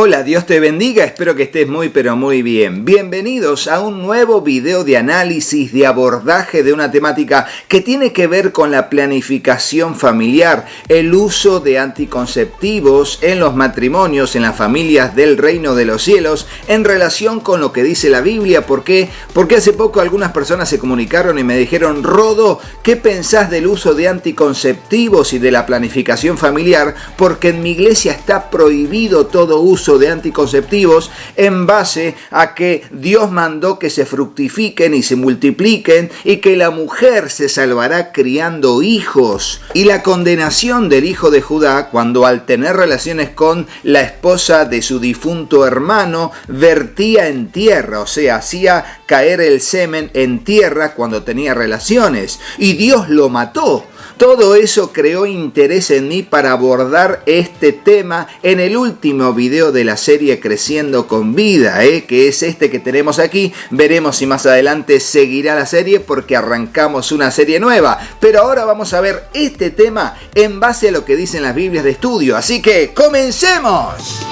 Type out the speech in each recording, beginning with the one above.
Hola, Dios te bendiga, espero que estés muy pero muy bien. Bienvenidos a un nuevo video de análisis, de abordaje de una temática que tiene que ver con la planificación familiar, el uso de anticonceptivos en los matrimonios, en las familias del reino de los cielos, en relación con lo que dice la Biblia. ¿Por qué? Porque hace poco algunas personas se comunicaron y me dijeron: Rodo, ¿qué pensás del uso de anticonceptivos y de la planificación familiar? Porque en mi iglesia está prohibido todo uso de anticonceptivos en base a que Dios mandó que se fructifiquen y se multipliquen y que la mujer se salvará criando hijos. Y la condenación del hijo de Judá, cuando al tener relaciones con la esposa de su difunto hermano, vertía en tierra, o sea, hacía caer el semen en tierra cuando tenía relaciones, y Dios lo mató. Todo eso creó interés en mí para abordar este tema en el último video de la serie Creciendo con Vida, que es este que tenemos aquí. Veremos si más adelante seguirá la serie porque arrancamos una serie nueva. Pero ahora vamos a ver este tema en base a lo que dicen las Biblias de estudio. Así que ¡comencemos!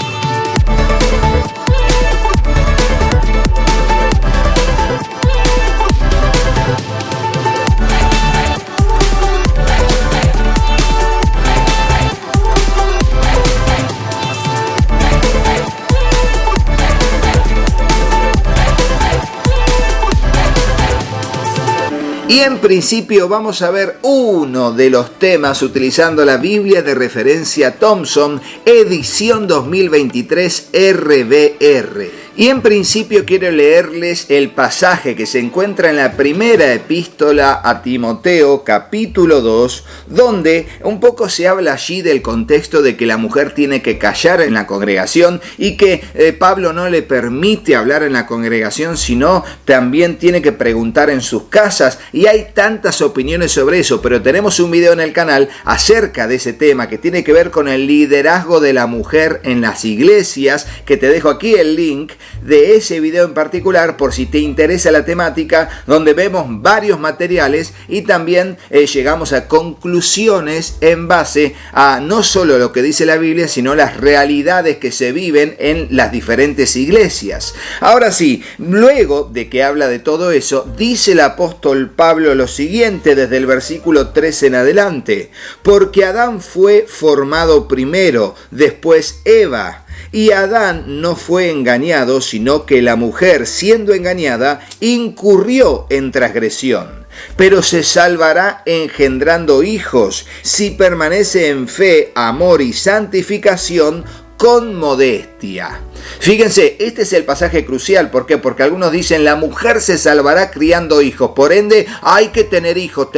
Y en principio vamos a ver uno de los temas utilizando la Biblia de referencia Thompson, edición 2023 RBR. Y en principio quiero leerles el pasaje que se encuentra en la primera epístola a Timoteo, capítulo 2, donde un poco se habla allí del contexto de que la mujer tiene que callar en la congregación y que Pablo no le permite hablar en la congregación, sino también tiene que preguntar en sus casas. Y hay tantas opiniones sobre eso, pero tenemos un video en el canal acerca de ese tema que tiene que ver con el liderazgo de la mujer en las iglesias, que te dejo aquí el link de ese video en particular por si te interesa la temática, donde vemos varios materiales y también llegamos a conclusiones en base a no solo lo que dice la Biblia, sino las realidades que se viven en las diferentes iglesias. Ahora sí, luego de que habla de todo eso, dice el apóstol Pablo lo siguiente desde el versículo 13 en adelante: porque Adán fue formado primero, después Eva. Y Adán no fue engañado, sino que la mujer, siendo engañada, incurrió en transgresión. Pero se salvará engendrando hijos, si permanece en fe, amor y santificación, con modestia. Fíjense, este es el pasaje crucial. ¿Por qué? Porque algunos dicen la mujer se salvará criando hijos. Por ende, hay que tener hijos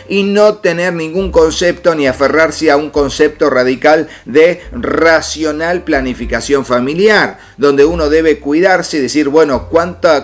y no tener ningún concepto ni aferrarse a un concepto radical de racional planificación familiar, donde uno debe cuidarse y decir, bueno,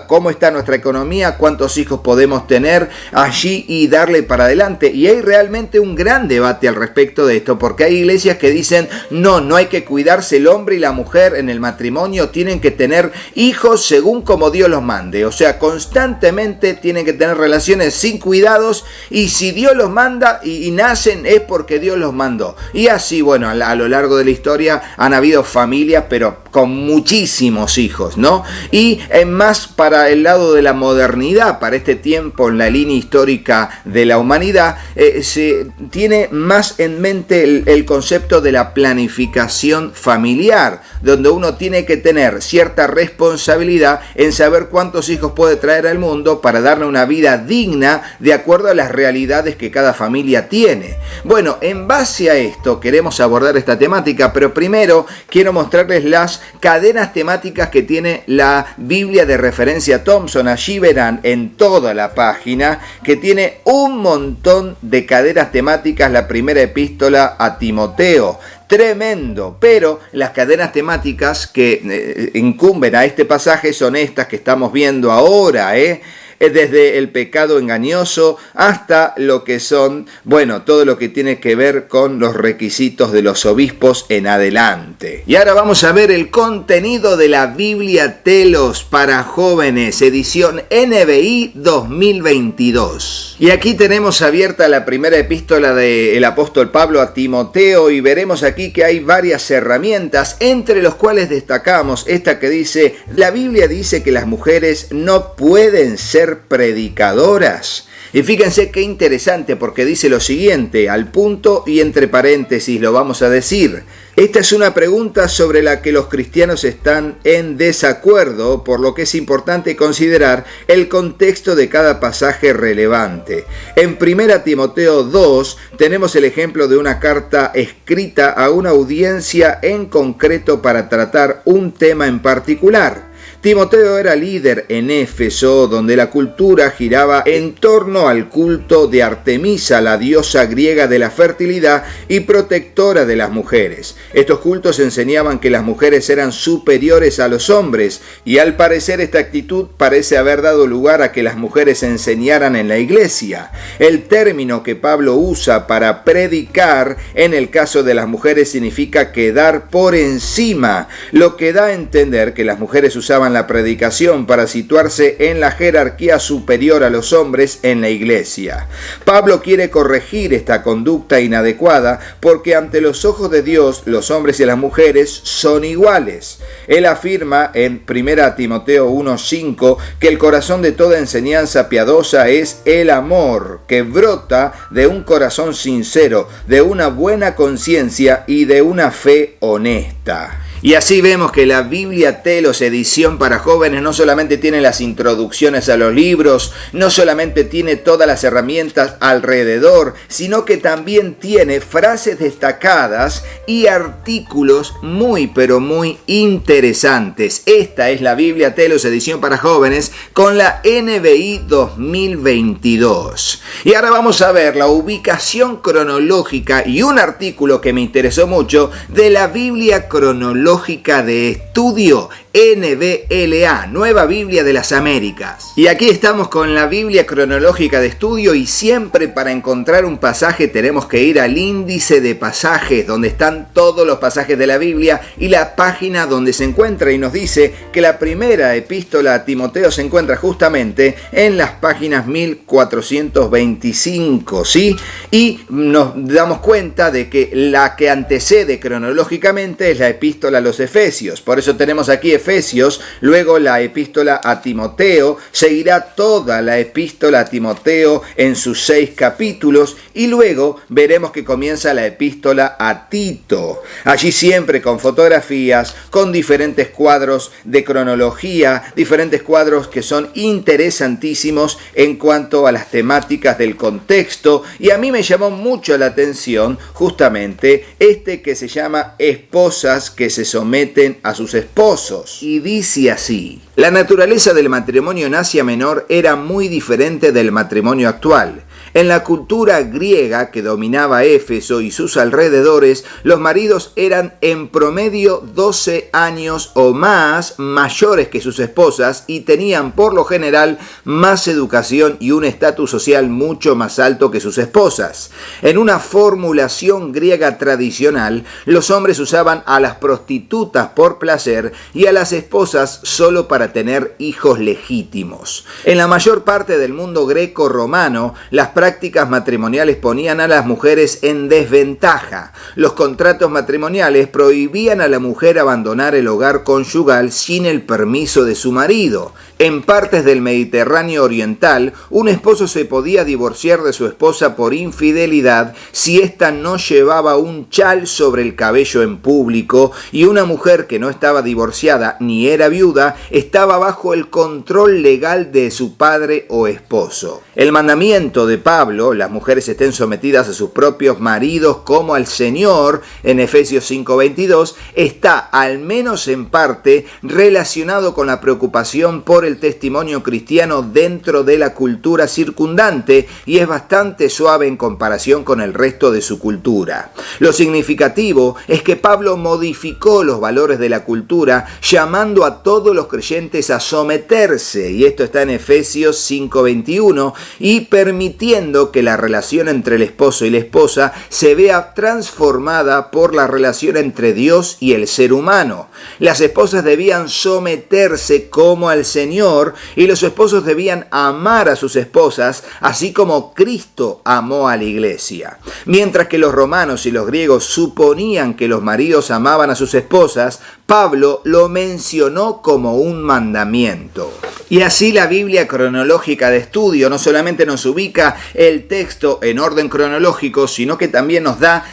¿cómo está nuestra economía? ¿Cuántos hijos podemos tener allí y darle para adelante? Y hay realmente un gran debate al respecto de esto, porque hay iglesias que dicen, no hay que cuidarse, el hombre y la mujer en el matrimonio tienen que tener hijos según como Dios los mande, o sea, constantemente tienen que tener relaciones sin cuidados, y si Dios los manda y nacen es porque Dios los mandó. Y así, bueno, a lo largo de la historia han habido familias, pero con muchísimos hijos, ¿no? Y más para el lado de la modernidad, para este tiempo en la línea histórica de la humanidad, se tiene más en mente el concepto de la planificación familiar, donde uno tiene que tener cierta responsabilidad en saber cuántos hijos puede traer al mundo para darle una vida digna de acuerdo a las realidades que cada familia tiene. Bueno, en base a esto queremos abordar esta temática, pero primero quiero mostrarles las cadenas temáticas que tiene la Biblia de referencia Thompson. Allí verán en toda la página que tiene un montón de cadenas temáticas la primera epístola a Timoteo. Tremendo, pero las cadenas temáticas que incumben a este pasaje son estas que estamos viendo ahora, desde el pecado engañoso hasta lo que son, todo lo que tiene que ver con los requisitos de los obispos en adelante. Y ahora vamos a ver el contenido de la Biblia Telos para jóvenes, edición NBI 2022. Y aquí tenemos abierta la primera epístola del apóstol Pablo a Timoteo y veremos aquí que hay varias herramientas, entre los cuales destacamos esta que dice: la Biblia dice que las mujeres no pueden ser predicadoras. Y fíjense qué interesante, porque dice lo siguiente, al punto y entre paréntesis lo vamos a decir. Esta es una pregunta sobre la que los cristianos están en desacuerdo, por lo que es importante considerar el contexto de cada pasaje relevante. En 1 Timoteo 2 tenemos el ejemplo de una carta escrita a una audiencia en concreto para tratar un tema en particular. Timoteo era líder en Éfeso, donde la cultura giraba en torno al culto de Artemisa, la diosa griega de la fertilidad y protectora de las mujeres. Estos cultos enseñaban que las mujeres eran superiores a los hombres, y al parecer esta actitud parece haber dado lugar a que las mujeres enseñaran en la iglesia. El término que Pablo usa para predicar en el caso de las mujeres significa quedar por encima, lo que da a entender que las mujeres usaban la predicación para situarse en la jerarquía superior a los hombres en la iglesia. Pablo quiere corregir esta conducta inadecuada porque ante los ojos de Dios los hombres y las mujeres son iguales. Él afirma en 1 Timoteo 1:5 que el corazón de toda enseñanza piadosa es el amor, que brota de un corazón sincero, de una buena conciencia y de una fe honesta. Y así vemos que la Biblia Telos, edición para jóvenes, no solamente tiene las introducciones a los libros, no solamente tiene todas las herramientas alrededor, sino que también tiene frases destacadas y artículos muy interesantes. Esta es la Biblia Telos, edición para jóvenes, con la NBI 2022. Y ahora vamos a ver la ubicación cronológica y un artículo que me interesó mucho de la Biblia cronológica de estudio NBLA, Nueva Biblia de las Américas. Y aquí estamos con la Biblia cronológica de estudio, y siempre para encontrar un pasaje tenemos que ir al índice de pasajes, donde están todos los pasajes de la Biblia y la página donde se encuentra, y nos dice que la primera epístola a Timoteo se encuentra justamente en las páginas 1425, ¿sí? Y nos damos cuenta de que la que antecede cronológicamente es la epístola a los Efesios. Por eso tenemos aquí Efesios, luego la epístola a Timoteo, seguirá toda la epístola a Timoteo en sus 6 capítulos, y luego veremos que comienza la epístola a Tito. Allí siempre con fotografías, con diferentes cuadros de cronología, diferentes cuadros que son interesantísimos en cuanto a las temáticas del contexto, y a mí me llamó mucho la atención justamente este que se llama esposas que se someten a sus esposos. Y dice así: la naturaleza del matrimonio en Asia Menor era muy diferente del matrimonio actual. En la cultura griega que dominaba Éfeso y sus alrededores, los maridos eran en promedio 12 años o más mayores que sus esposas y tenían por lo general más educación y un estatus social mucho más alto que sus esposas. En una formulación griega tradicional, los hombres usaban a las prostitutas por placer y a las esposas solo para tener hijos legítimos. En la mayor parte del mundo greco-romano, las prácticas matrimoniales ponían a las mujeres en desventaja. Los contratos matrimoniales prohibían a la mujer abandonar el hogar conyugal sin el permiso de su marido. En partes del Mediterráneo oriental, un esposo se podía divorciar de su esposa por infidelidad si ésta no llevaba un chal sobre el cabello en público, y una mujer que no estaba divorciada ni era viuda estaba bajo el control legal de su padre o esposo. El mandamiento de Pablo Pablo, las mujeres estén sometidas a sus propios maridos como al Señor, en Efesios 5:22, está al menos en parte relacionado con la preocupación por el testimonio cristiano dentro de la cultura circundante y es bastante suave en comparación con el resto de su cultura. Lo significativo es que Pablo modificó los valores de la cultura llamando a todos los creyentes a someterse, y esto está en Efesios 5:21, y permitiendo que la relación entre el esposo y la esposa se vea transformada por la relación entre Dios y el ser humano. Las esposas debían someterse como al Señor y los esposos debían amar a sus esposas, así como Cristo amó a la iglesia. Mientras que los romanos y los griegos suponían que los maridos amaban a sus esposas, Pablo lo mencionó como un mandamiento. Y así la Biblia cronológica de estudio no solamente nos ubica el texto en orden cronológico, sino que también nos da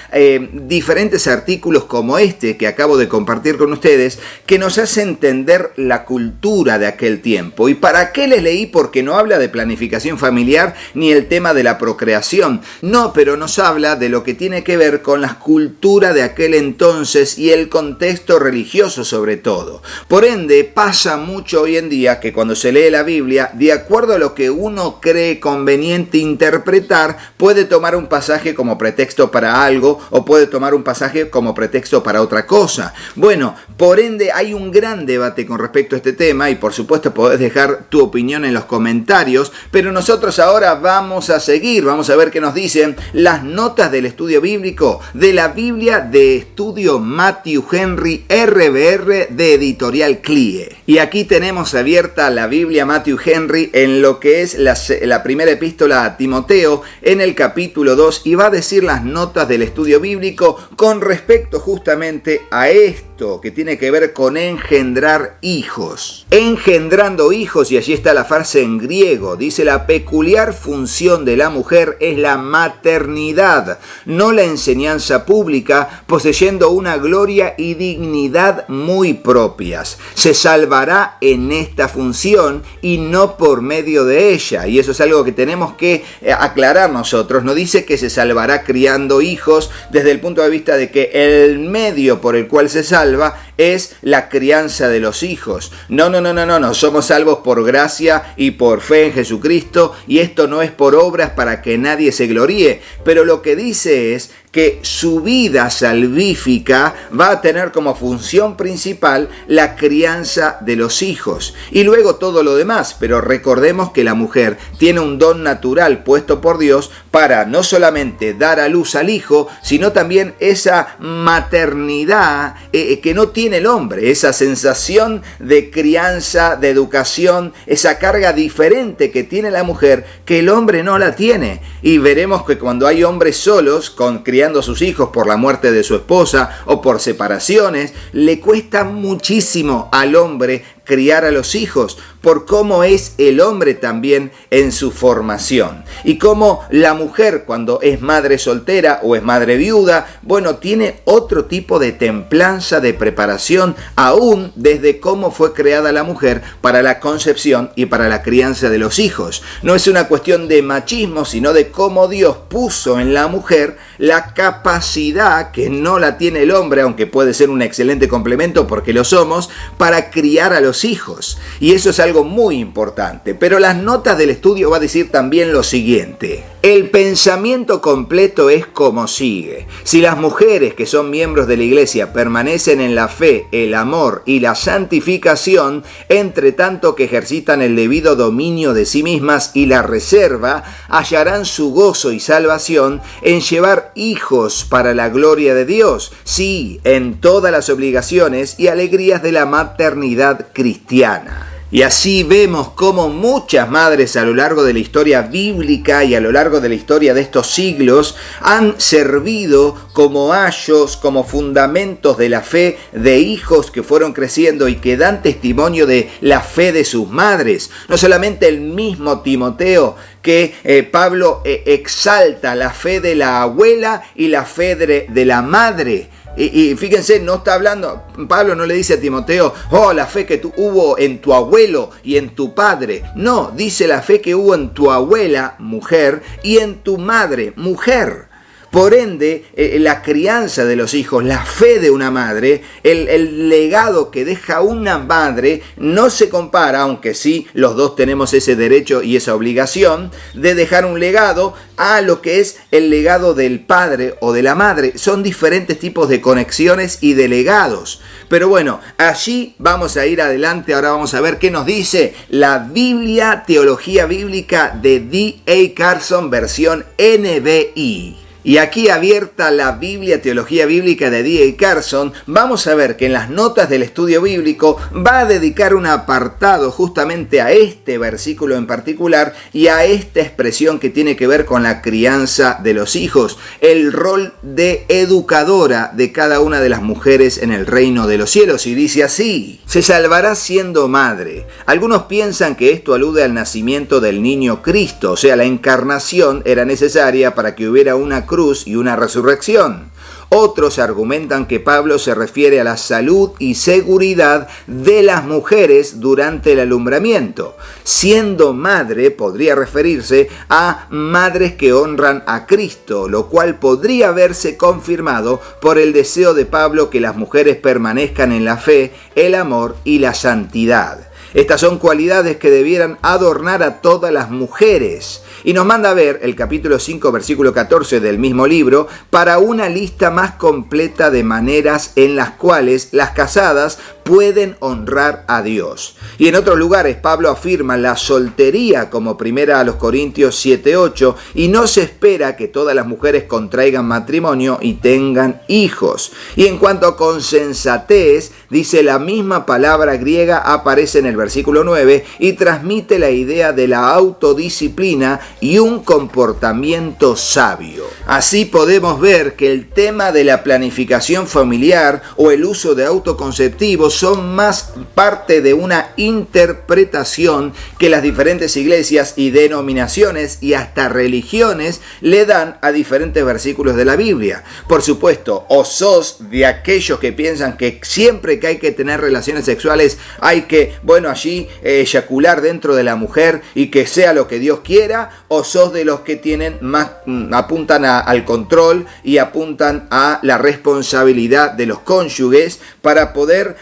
diferentes artículos como este que acabo de compartir con ustedes, que nos hace entender la cultura de aquel tiempo. ¿Y para qué les leí? Porque no habla de planificación familiar ni el tema de la procreación. No, pero nos habla de lo que tiene que ver con la cultura de aquel entonces y el contexto religioso sobre todo. Por ende, pasa mucho hoy en día que cuando se lee la Biblia, de acuerdo a lo que uno cree conveniente interpretar, puede tomar un pasaje como pretexto para algo o puede tomar un pasaje como pretexto para otra cosa. Bueno, por ende hay un gran debate con respecto a este tema y por supuesto podés dejar tu opinión en los comentarios, pero nosotros ahora vamos a seguir, vamos a ver qué nos dicen las notas del estudio bíblico de la Biblia de estudio Matthew Henry RBR de Editorial CLIE. Y aquí tenemos abierta la Biblia Matthew Henry en lo que es la primera epístola a Timoteo en el capítulo 2 y va a decir las notas del estudio bíblico con respecto justamente a esto que tiene que ver con engendrar hijos. Engendrando hijos, y allí está la frase en griego, dice: la peculiar función de la mujer es la maternidad, no la enseñanza pública, poseyendo una gloria y dignidad muy propias. Se salvará en esta función y no por medio de ella. Y eso es algo que tenemos que aclarar nosotros. No dice que se salvará criando hijos desde el punto de vista de que el medio por el cual se salva es la crianza de los hijos. No, somos salvos por gracia y por fe en Jesucristo, y esto no es por obras para que nadie se gloríe, pero lo que dice es que su vida salvífica va a tener como función principal la crianza de los hijos y luego todo lo demás, pero recordemos que la mujer tiene un don natural puesto por Dios para no solamente dar a luz al hijo, sino también esa maternidad que no tiene el hombre, esa sensación de crianza, de educación, esa carga diferente que tiene la mujer que el hombre no la tiene. Y veremos que cuando hay hombres solos criando a sus hijos por la muerte de su esposa o por separaciones, le cuesta muchísimo al hombre criar a los hijos, por cómo es el hombre también en su formación. Y cómo la mujer, cuando es madre soltera o es madre viuda, bueno, tiene otro tipo de templanza, de preparación, aún desde cómo fue creada la mujer para la concepción y para la crianza de los hijos. No es una cuestión de machismo, sino de cómo Dios puso en la mujer la capacidad que no la tiene el hombre, aunque puede ser un excelente complemento porque lo somos, para criar a los hijos. Y eso es algo muy importante. Pero las notas del estudio va a decir también lo siguiente: el pensamiento completo es como sigue. Si las mujeres que son miembros de la iglesia permanecen en la fe, el amor y la santificación, entre tanto que ejercitan el debido dominio de sí mismas y la reserva, hallarán su gozo y salvación en llevar hijos para la gloria de Dios, sí, en todas las obligaciones y alegrías de la maternidad cristiana. Y así vemos cómo muchas madres a lo largo de la historia bíblica y a lo largo de la historia de estos siglos han servido como ayos, como fundamentos de la fe de hijos que fueron creciendo y que dan testimonio de la fe de sus madres. No solamente el mismo Timoteo, que Pablo exalta la fe de la abuela y la fe de la madre. Y fíjense, no está hablando, Pablo no le dice a Timoteo, la fe que hubo en tu abuelo y en tu padre. No, dice la fe que hubo en tu abuela, mujer, y en tu madre, mujer. Por ende, la crianza de los hijos, la fe de una madre, el legado que deja una madre, no se compara, aunque sí los dos tenemos ese derecho y esa obligación de dejar un legado, a lo que es el legado del padre o de la madre. Son diferentes tipos de conexiones y de legados. Pero bueno, allí vamos a ir adelante. Ahora vamos a ver qué nos dice la Biblia, Teología Bíblica de D.A. Carson, versión NBI. Y aquí, abierta la Biblia, Teología Bíblica de D.A. Carson, vamos a ver que en las notas del estudio bíblico va a dedicar un apartado justamente a este versículo en particular y a esta expresión que tiene que ver con la crianza de los hijos, el rol de educadora de cada una de las mujeres en el reino de los cielos. Y dice así: se salvará siendo madre. Algunos piensan que esto alude al nacimiento del niño Cristo, o sea, la encarnación era necesaria para que hubiera una cruz y una resurrección. Otros argumentan que Pablo se refiere a la salud y seguridad de las mujeres durante el alumbramiento. Siendo madre, podría referirse a madres que honran a Cristo, lo cual podría verse confirmado por el deseo de Pablo que las mujeres permanezcan en la fe, el amor y la santidad. Estas son cualidades que debieran adornar a todas las mujeres. Y nos manda a ver el capítulo 5, versículo 14 del mismo libro, para una lista más completa de maneras en las cuales las casadas pueden honrar a Dios. Y en otros lugares Pablo afirma la soltería como primera a los Corintios 7:8, y no se espera que todas las mujeres contraigan matrimonio y tengan hijos. Y en cuanto a consensatez, dice la misma palabra griega aparece en el versículo 9 y transmite la idea de la autodisciplina y un comportamiento sabio. Así podemos ver que el tema de la planificación familiar o el uso de autoconceptivos son más parte de una interpretación que las diferentes iglesias y denominaciones y hasta religiones le dan a diferentes versículos de la Biblia. Por supuesto, o sos de aquellos que piensan que siempre que hay que tener relaciones sexuales hay que, allí eyacular dentro de la mujer y que sea lo que Dios quiera, o sos de los que tienen más, apuntan al control y apuntan a la responsabilidad de los cónyuges para poder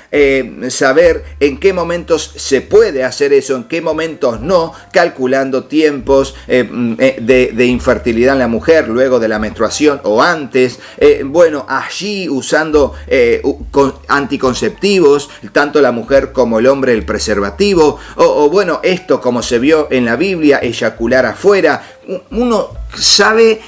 saber en qué momentos se puede hacer eso, en qué momentos no, calculando tiempos de infertilidad en la mujer luego de la menstruación o antes, allí usando anticonceptivos, tanto la mujer como el hombre, el preservativo, esto como se vio en la Biblia, eyacular afuera. Uno sabe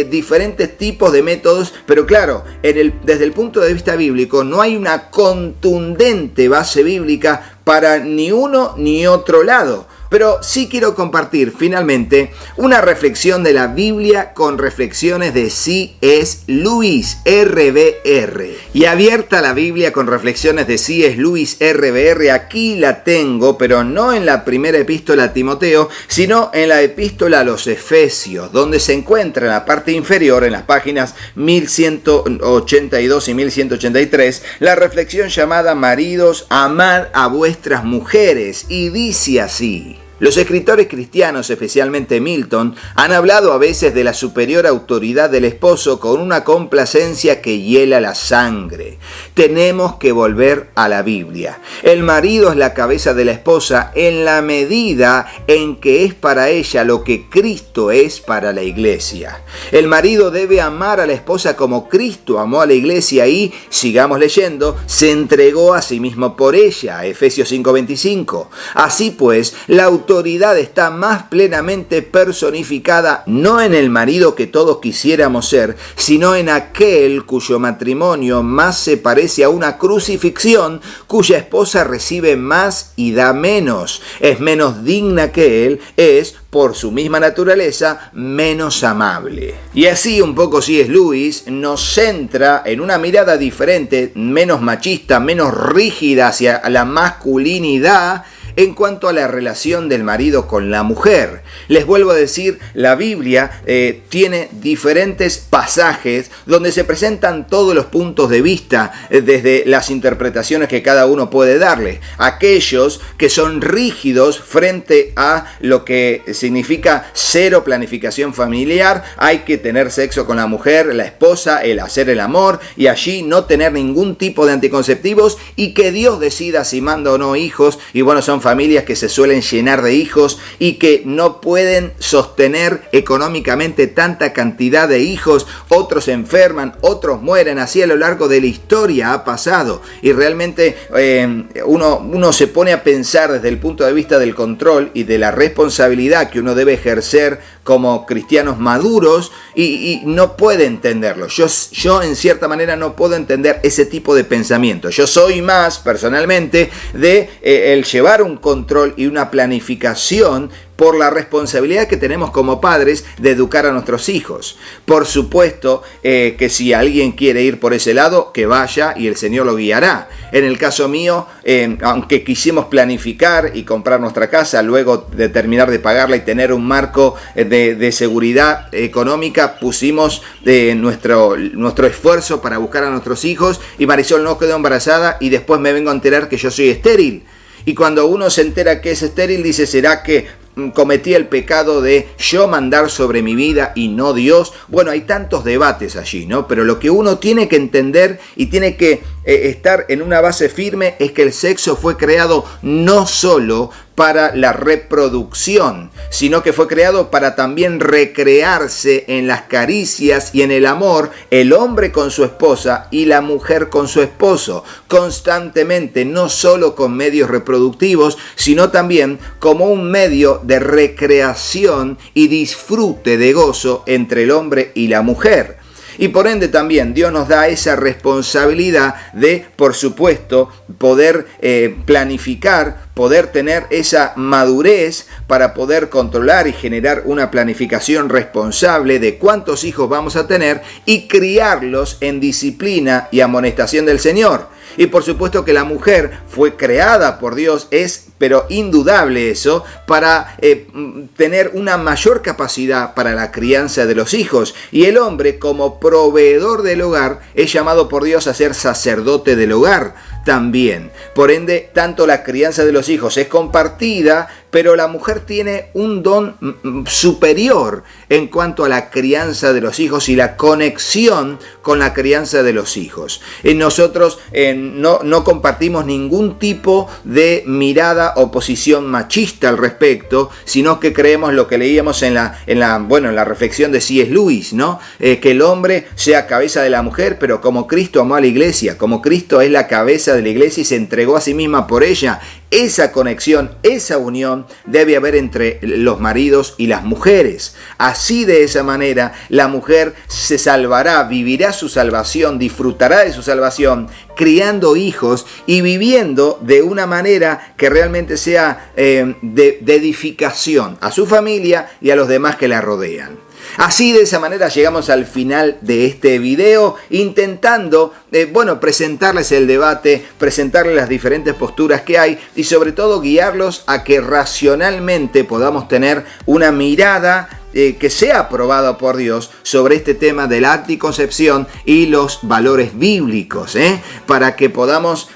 diferentes tipos de métodos, pero claro, desde el punto de vista bíblico no hay una contundente base bíblica para ni uno ni otro lado. Pero sí quiero compartir finalmente una reflexión de la Biblia con reflexiones de C.S. Lewis, R.B.R. Y abierta la Biblia con reflexiones de C.S. Lewis, R.B.R. Aquí la tengo, pero no en la primera epístola a Timoteo, sino en la epístola a los Efesios, donde se encuentra en la parte inferior, en las páginas 1182 y 1183, la reflexión llamada Maridos, amad a vuestras mujeres, y dice así: los escritores cristianos, especialmente Milton, han hablado a veces de la superior autoridad del esposo con una complacencia que hiela la sangre. Tenemos que volver a la Biblia. El marido es la cabeza de la esposa en la medida en que es para ella lo que Cristo es para la iglesia. El marido debe amar a la esposa como Cristo amó a la iglesia y, sigamos leyendo, se entregó a sí mismo por ella. Efesios 5:25. Así pues, la autoridad está más plenamente personificada no en el marido que todos quisiéramos ser, sino en aquel cuyo matrimonio más se parece a una crucifixión, cuya esposa recibe más y da menos, es menos digna que él, es, por su misma naturaleza, menos amable. Y así un poco C.S. Lewis nos centra en una mirada diferente, menos machista, menos rígida hacia la masculinidad, en cuanto a la relación del marido con la mujer. Les vuelvo a decir, la Biblia tiene diferentes pasajes donde se presentan todos los puntos de vista desde las interpretaciones que cada uno puede darle. Aquellos que son rígidos frente a lo que significa cero planificación familiar, hay que tener sexo con la mujer, la esposa, el hacer el amor, y allí no tener ningún tipo de anticonceptivos, y que Dios decida si manda o no hijos. Y bueno, son familias que se suelen llenar de hijos y que no pueden sostener económicamente tanta cantidad de hijos. Otros se enferman, otros mueren, así a lo largo de la historia ha pasado. Y realmente uno se pone a pensar desde el punto de vista del control y de la responsabilidad que uno debe ejercer como cristianos maduros, y no puede entenderlo. Yo en cierta manera no puedo entender ese tipo de pensamiento. Yo soy más personalmente de el llevar un control y una planificación por la responsabilidad que tenemos como padres de educar a nuestros hijos. Por supuesto que si alguien quiere ir por ese lado, que vaya y el Señor lo guiará. En el caso mío, aunque quisimos planificar y comprar nuestra casa, luego de terminar de pagarla y tener un marco de seguridad económica, pusimos nuestro esfuerzo para buscar a nuestros hijos, y Marisol no quedó embarazada, y después me vengo a enterar que yo soy estéril. Y cuando uno se entera que es estéril, dice, ¿será que cometí el pecado de yo mandar sobre mi vida y no Dios? Bueno, hay tantos debates allí, ¿no? Pero lo que uno tiene que entender y tiene que estar en una base firme es que el sexo fue creado no solo para la reproducción, sino que fue creado para también recrearse en las caricias y en el amor, el hombre con su esposa y la mujer con su esposo, constantemente, no solo con medios reproductivos, sino también como un medio de recreación y disfrute de gozo entre el hombre y la mujer. Y por ende también Dios nos da esa responsabilidad de, por supuesto, poder planificar, poder tener esa madurez para poder controlar y generar una planificación responsable de cuántos hijos vamos a tener y criarlos en disciplina y amonestación del Señor. Y por supuesto que la mujer fue creada por Dios, pero indudable eso, para tener una mayor capacidad para la crianza de los hijos. Y el hombre, como proveedor del hogar, es llamado por Dios a ser sacerdote del hogar también. Por ende, tanto la crianza de los hijos es compartida, pero la mujer tiene un don superior en cuanto a la crianza de los hijos y la conexión con la crianza de los hijos. Nosotros no compartimos ningún tipo de mirada o posición machista al respecto, sino que creemos lo que leíamos en la reflexión de C.S. Lewis, ¿no? Que el hombre sea cabeza de la mujer, pero como Cristo amó a la iglesia, como Cristo es la cabeza de la iglesia y se entregó a sí misma por ella. Esa conexión, esa unión debe haber entre los maridos y las mujeres. Así, de esa manera, la mujer se salvará, vivirá su salvación, disfrutará de su salvación, criando hijos y viviendo de una manera que realmente sea de edificación a su familia y a los demás que la rodean. Así, de esa manera, llegamos al final de este video, intentando, presentarles el debate, presentarles las diferentes posturas que hay y sobre todo guiarlos a que racionalmente podamos tener una mirada que sea aprobada por Dios sobre este tema de la anticoncepción y los valores bíblicos, para que podamos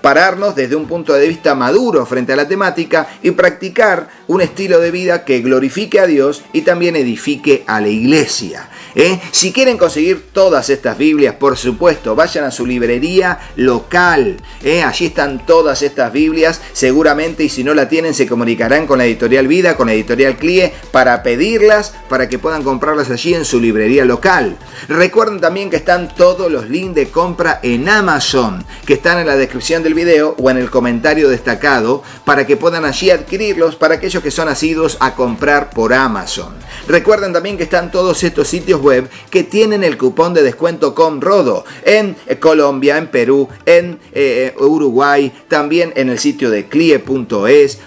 pararnos desde un punto de vista maduro frente a la temática y practicar un estilo de vida que glorifique a Dios y también edifique a la iglesia. Si quieren conseguir todas estas Biblias, por supuesto, vayan a su librería local. Allí están todas estas Biblias, seguramente, y si no la tienen, se comunicarán con la Editorial Vida, con la Editorial CLIE, para pedirlas, para que puedan comprarlas allí en su librería local. Recuerden también que están todos los links de compra en Amazon, que están en la descripción del video o en el comentario destacado, para que puedan allí adquirirlos para aquellos que son asiduos a comprar por Amazon. Recuerden también que están todos estos sitios web que tienen el cupón de descuento COMRODO en Colombia, en Perú, en Uruguay, también en el sitio de CLIE.es,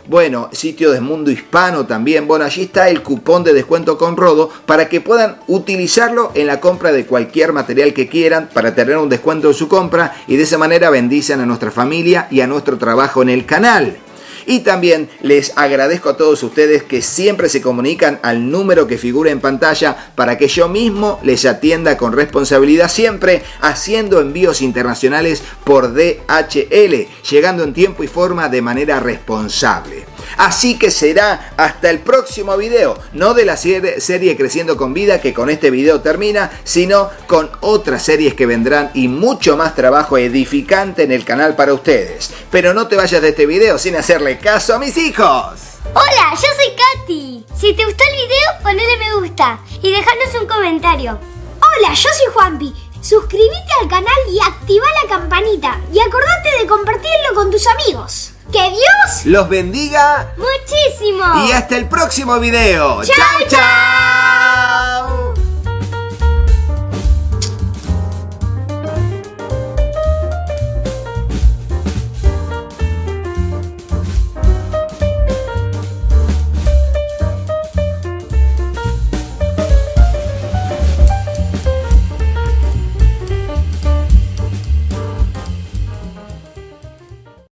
sitio de Mundo Hispano también. Allí está el cupón de descuento COMRODO para que puedan utilizarlo en la compra de cualquier material que quieran para tener un descuento en su compra y de esa manera bendicen a nuestra familia y a nuestro trabajo en el canal. Y también les agradezco a todos ustedes que siempre se comunican al número que figura en pantalla para que yo mismo les atienda con responsabilidad, siempre haciendo envíos internacionales por DHL, llegando en tiempo y forma de manera responsable. Así que será hasta el próximo video, no de la serie Creciendo con Vida, que con este video termina, sino con otras series que vendrán y mucho más trabajo edificante en el canal para ustedes. Pero no te vayas de este video sin hacerle caso a mis hijos. Hola, yo soy Katy. Si te gustó el video, ponle me gusta y dejanos un comentario. Hola, yo soy Juanpi. Suscríbete al canal y activa la campanita. Y acordate de compartirlo con tus amigos. ¡Que Dios los bendiga muchísimo! Y hasta el próximo video. ¡Chao, chao!